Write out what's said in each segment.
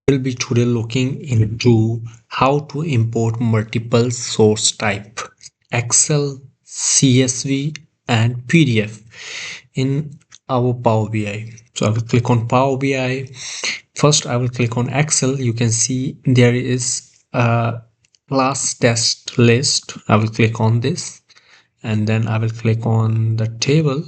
Will be today looking into how to import multiple source type Excel, CSV and PDF in our Power BI. So I will click on Power BI. First I will click on Excel. You can see there is a class test list. I will click on this and then I will click on the table,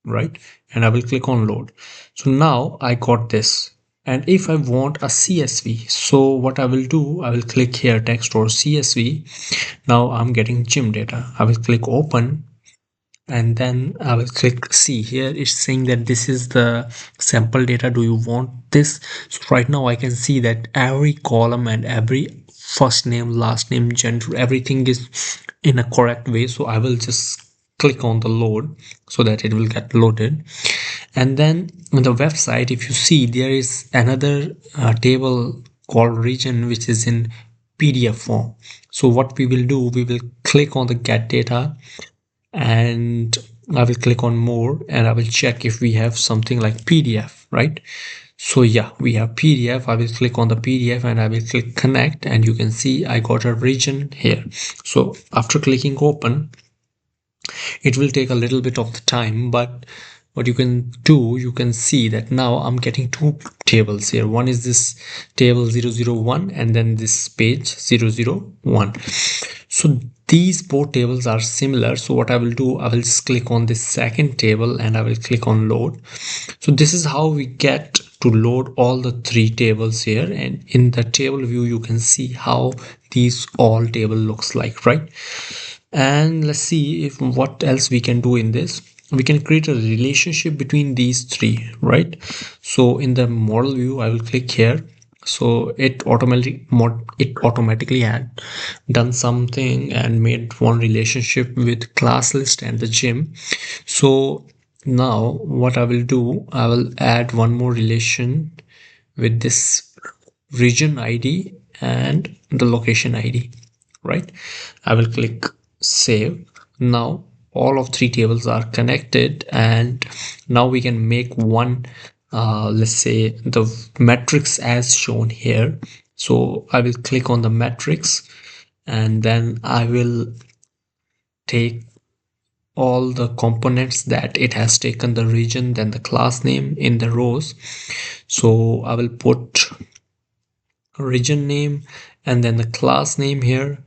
right? And I will click on load. So now I got this. And if I want a CSV, so what I will do, I will click here text or CSV. Now I'm getting gym data. I will click open and then I will click see. Here it's saying that this is the sample data. Do you want this? So right now I can see that every column and every first name, last name, gender, everything is in a correct way. So I will just click on the load so that it will get loaded. And then on the website, if you see, there is another table called region which is in PDF form. So what we will do, we will click on the get data and I will click on more and I will check if we have something like PDF, right? So yeah, we have PDF. I will click on the PDF and I will click connect and you can see I got a region here. So after clicking open, it will take a little bit of the time, but what you can do, you can see that now I'm getting two tables here. One is this table 001 and then this page 001. So these both tables are similar. So what I will do, I will just click on this second table and I will click on load. So this is how we get to load all the three tables here, and in the table view you can see how these all table looks like, right? And let's see if what else we can do in this. We can create a relationship between these three, right? So in the model view I will click here. So it automatically had done something and made one relationship with class list and the gym. So now what I will do, I will add one more relation with this region ID and the location ID, right? I will click save. Now all of three tables are connected and now we can make one, let's say the matrix as shown here. So I will click on the matrix and then I will take all the components that it has taken, the region, then the class name in the rows. So I will put region name and then the class name here,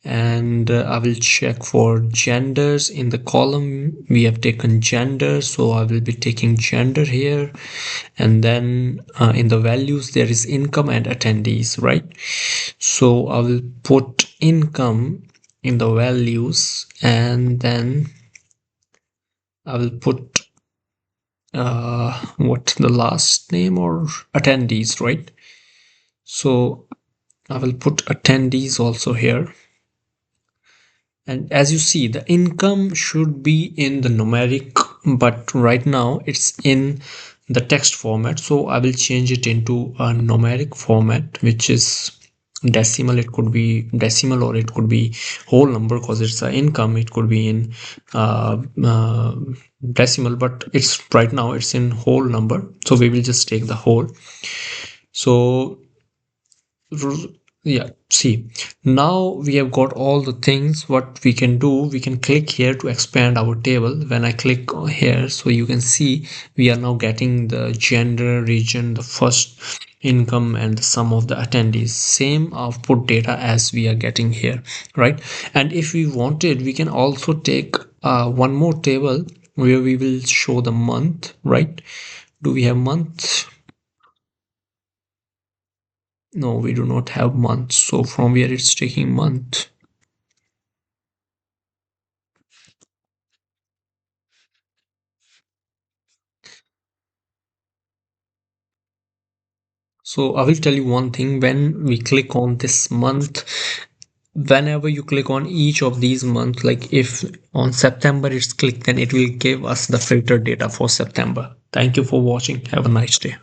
and I will check for genders. In the column we have taken gender, so I will be taking gender here, and then in the values there is income and attendees, right? So I will put income in the values and then I will put what the last name or attendees, right? So I will put attendees also here. And as you see, the income should be in the numeric, but right now it's in the text format. So I will change it into a numeric format, which is decimal. It could be decimal or it could be whole number because it's an income. It could be in decimal, but it's right now it's in whole number. So we will just take the whole. So yeah, see, now we have got all the things. What we can do, we can click here to expand our table. When I click here, so you can see we are now getting the gender, region, the first income and the sum of the attendees, same output data as we are getting here, right? And if we wanted, we can also take one more table where we will show the month, right? Do we have month? No, we do not have month. So from where it's taking month. So I will tell you one thing. When we click on this month, whenever you click on each of these months, like if on September it's clicked, then it will give us the filter data for September. Thank you for watching. Have a nice day.